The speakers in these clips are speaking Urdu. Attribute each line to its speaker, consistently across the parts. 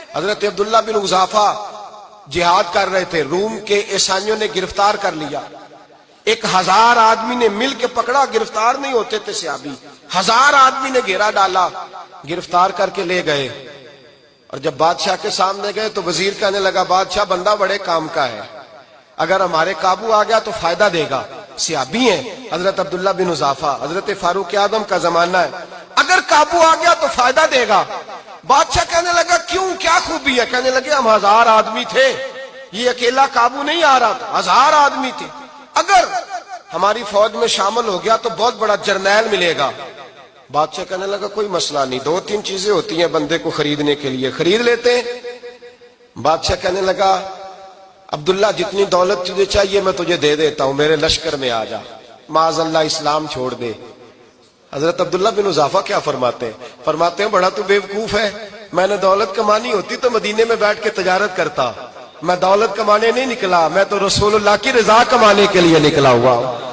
Speaker 1: حضرت عبداللہ بن حذافہ جہاد کر رہے تھے، روم کے عیسائیوں نے گرفتار کر لیا، 1000 آدمی نے مل کے پکڑا، گرفتار نہیں ہوتے تھے صحابی، 1000 آدمی نے گھیرا ڈالا، گرفتار کر کے لے گئے، اور جب بادشاہ کے سامنے گئے تو وزیر کہنے لگا بادشاہ بندہ بڑے کام کا ہے، اگر ہمارے قابو آ گیا تو فائدہ دے گا، صحابی ہیں حضرت عبداللہ بن حذافہ، حضرت فاروق اعظم کا زمانہ ہے، اگر قابو آ گیا تو فائدہ دے گا۔ بادشاہ کہنے لگا کیوں، کیا خوبی ہے؟ کہنے لگے ہم 1000 آدمی تھے، یہ اکیلا قابو نہیں آ رہا تھا، 1000 آدمی تھے، اگر ہماری فوج میں شامل ہو گیا تو بہت بڑا جرنیل ملے گا۔ بادشاہ کہنے لگا کوئی مسئلہ نہیں، 2-3 چیزیں ہوتی ہیں بندے کو خریدنے کے لیے، خرید لیتے ہیں۔ بادشاہ کہنے لگا عبداللہ جتنی دولت تجھے چاہیے میں تجھے دے دیتا ہوں، میرے لشکر میں آ جا، معاذ اللہ اسلام چھوڑ دے۔ حضرت عبداللہ بن حذافہ کیا فرماتے ہیں؟ فرماتے ہیں بڑا تو بیوقوف ہے، میں نے دولت کمانی ہوتی تو مدینے میں بیٹھ کے تجارت کرتا، میں دولت کمانے نہیں نکلا، میں تو رسول اللہ کی رضا کمانے کے لیے نکلا ہوا ہوں۔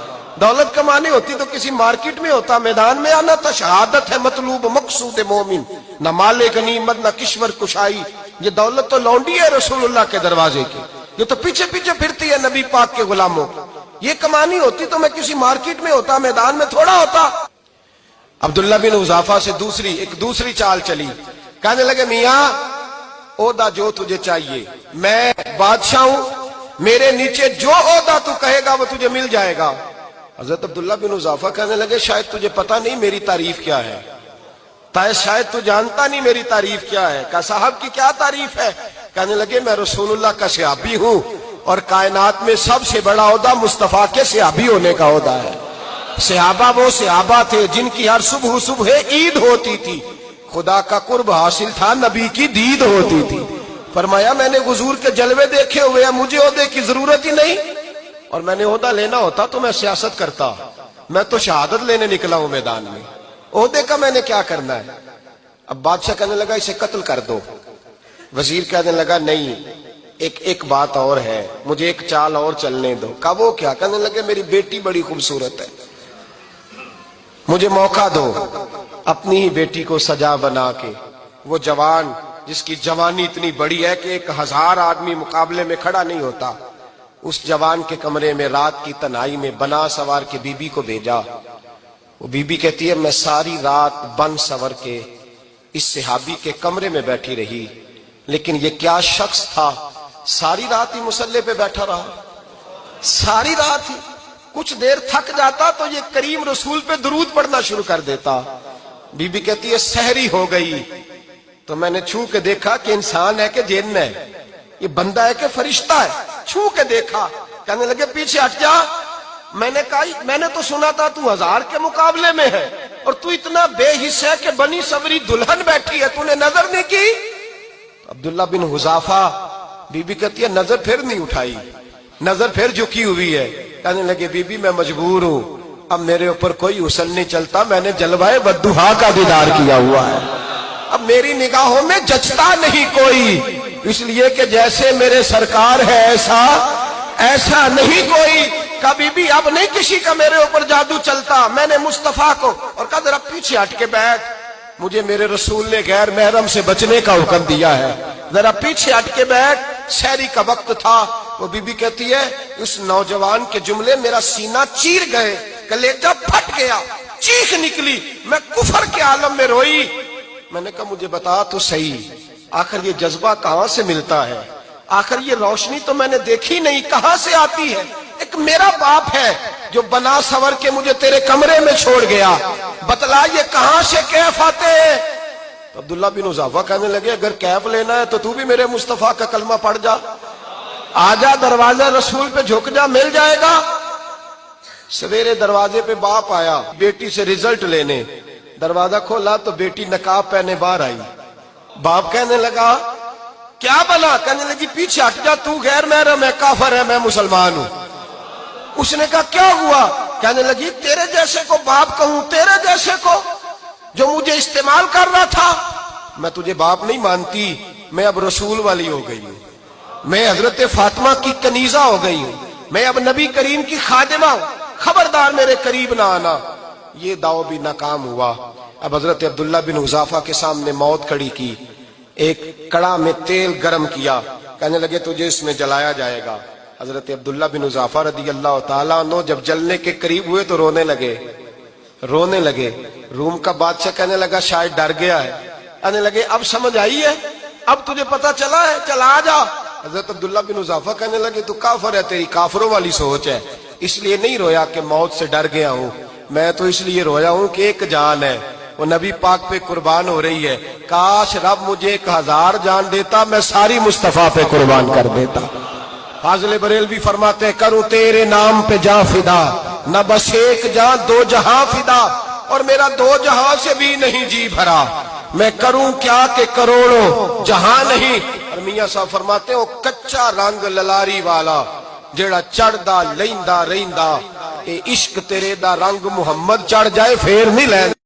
Speaker 1: دولت کمانی ہوتی تو کسی مارکیٹ میں ہوتا، میدان میں آنا تھا، شہادت ہے مطلوب مقصود مومن، نہ مال غنیمت نہ کشور کشائی، یہ دولت تو لونڈی ہے رسول اللہ کے دروازے کی، یہ تو پیچھے پیچھے پھرتی ہے نبی پاک کے غلاموں، یہ کمانی ہوتی تو میں کسی مارکیٹ میں ہوتا، میدان میں تھوڑا ہوتا۔ عبداللہ بن حذافہ سے ایک دوسری چال چلی، کہنے لگے میاں عہدہ جو تجھے چاہیے، میں بادشاہ ہوں، میرے نیچے جو عہدہ تو کہے گا وہ تجھے مل جائے گا۔ حضرت عبداللہ بن حذافہ کہنے لگے شاید تجھے پتہ نہیں میری تعریف کیا ہے، شاید تو جانتا نہیں میری تعریف کیا ہے۔ کہا صاحب کی کیا تعریف ہے؟ کہنے لگے میں رسول اللہ کا صحابی ہوں، اور کائنات میں سب سے بڑا عہدہ مصطفیٰ کے صحابی ہونے کا عہدہ ہے۔ صحابہ وہ صحابہ تھے جن کی ہر صبح عید ہوتی تھی، خدا کا قرب حاصل تھا، نبی کی دید ہوتی تھی۔ فرمایا میں نے حضور کے جلوے دیکھے ہوئے ہیں، مجھے عہدے کی ضرورت ہی نہیں، اور میں نے عہدہ لینا ہوتا تو میں سیاست کرتا، میں تو شہادت لینے نکلا ہوں میدان میں، عہدے کا میں نے کیا کرنا ہے۔ اب بادشاہ کہنے لگا اسے قتل کر دو، وزیر کہنے لگا نہیں ایک بات اور ہے، مجھے ایک چال اور چلنے دو۔ کہا وہ کیا؟ کہنے لگے میری بیٹی بڑی خوبصورت ہے، مجھے موقع دو اپنی ہی بیٹی کو سجا بنا کے، وہ جوان جس کی جوانی اتنی بڑی ہے کہ 1000 آدمی مقابلے میں کھڑا نہیں ہوتا، اس جوان کے کمرے میں رات کی تنہائی میں بنا سوار کے بی بی کو بھیجا۔ وہ بی بی کہتی ہے میں ساری رات بن سور کے اس صحابی کے کمرے میں بیٹھی رہی، لیکن یہ کیا شخص تھا، ساری رات ہی مصلے پہ بیٹھا رہا، ساری رات ہی، کچھ دیر تھک جاتا تو یہ کریم رسول پہ درود پڑھنا شروع کر دیتا۔ بی بی کہتی ہے سحری ہو گئی تو میں نے چھو کے دیکھا کہ انسان ہے کہ جن ہے، یہ بندہ ہے کہ فرشتہ ہے، چھو کے دیکھا۔ کہنے لگے پیچھے ہٹ جا، میں نے کہا میں نے تو سنا تھا تو 1000 کے مقابلے میں ہے، اور تو اتنا بے حس ہے کہ بنی سوری دلہن بیٹھی ہے، تو نے نظر نہیں کی؟ عبداللہ بن حذافہ، بی بی کہتی ہے نظر پھر نہیں اٹھائی، نظر پھر جھکی ہوئی ہے۔ کہنے لگے بی بی میں مجبور ہوں، اب میرے اوپر کوئی حسن نہیں چلتا، میں نے جلوہ والضحیٰ کا دیدار کیا ہوا ہے، اب میری نگاہوں میں جچتا نہیں کوئی، اس لیے کہ جیسے میرے سرکار ہے ایسا نہیں کوئی۔ کبھی بھی اب نہیں کسی کا میرے اوپر جادو چلتا، میں نے مصطفیٰ کو، اور کہا ذرا پیچھے ہٹ کے بیٹھ، مجھے میرے رسول نے غیر محرم سے بچنے کا حکم دیا ہے، ذرا پیچھے ہٹ کے بیٹھ۔ سحری کا وقت تھا، وہ بی بی کہتی ہے اس نوجوان کے جملے میرا سینہ چیر گئے، کلیجہ پھٹ گیا، چیخ نکلی، میں کفر کے عالم میں روئی۔ میں نے کہا مجھے بتا تو صحیح، آخر یہ جذبہ کہاں سے ملتا ہے، آخر یہ روشنی تو میں نے دیکھی نہیں، کہاں سے آتی ہے؟ ایک میرا باپ ہے جو بنا سور کے مجھے تیرے کمرے میں چھوڑ گیا، بتلا یہ کہاں سے کیف آتے ہیں؟ تو عبداللہ بن حذافہ کہنے لگے اگر کیف لینا ہے تو بھی میرے مصطفیٰ کا کلمہ پڑھ جا، آجا دروازہ رسول پہ جھک جا، مل جائے گا۔ سویرے دروازے پہ باپ آیا بیٹی سے رزلٹ لینے، دروازہ کھولا تو بیٹی نقاب پہنے باہر آئی۔ باپ کہنے لگا کیا بنا؟ کہنے لگی پیچھے ہٹ جا، تو غیر محرم ہے، کافر ہے، میں مسلمان ہوں۔ اس نے کہا کیا ہوا؟ کہنے لگی تیرے جیسے کو باپ کہوں، تیرے جیسے کو جو مجھے استعمال کر رہا تھا، میں تجھے باپ نہیں مانتی، میں اب رسول والی ہو گئی ہوں، میں حضرت فاطمہ کی کنیزہ ہو گئی ہوں، میں اب نبی کریم کی خادمہ ہوں، خبردار میرے قریب نہ آنا۔ یہ دعو بھی ناکام ہوا۔ اب حضرت عبداللہ بن حذافہ کے سامنے موت کھڑی کی، ایک کڑا میں تیل گرم کیا، کہنے لگے تجھے اس میں جلایا جائے گا۔ حضرت عبداللہ بن حذافہ رضی اللہ تعالیٰ عنہ جب جلنے کے قریب ہوئے تو رونے لگے۔ روم کا بادشاہ کہنے لگا شاید ڈر گیا ہے، کہنے لگے اب سمجھ آئی ہے، اب تجھے پتا چلا ہے، چلا آ جا۔ حضرت عبداللہ بن حذافہ کہنے لگے تو کافر ہے، تیری کافروں والی سوچ ہے، اس لیے نہیں رویا کہ موت سے ڈر گیا ہوں، میں تو اس لیے رویا ہوں کہ ایک جان ہے، وہ نبی پاک پہ قربان ہو رہی ہے، کاش رب مجھے 1000 جان دیتا، میں ساری مصطفیٰ پہ قربان کر دیتا۔ فاضل بریلوی فرماتے ہیں کروں تیرے نام پہ جاں فدا، نہ بس ایک جاں 2 جہاں فدا، اور میرا 2 جہاں سے بھی نہیں جی بھرا، میں کروں کیا کہ کروڑوں جہاں نہیں۔ اور میاں صاحب فرماتے ہیں وہ کچا رنگ للاری والا جیڑا چڑھدا لیندا رہندا، اے عشق تیرے دا رنگ محمد چڑھ جائے پھر نہیں لیندا۔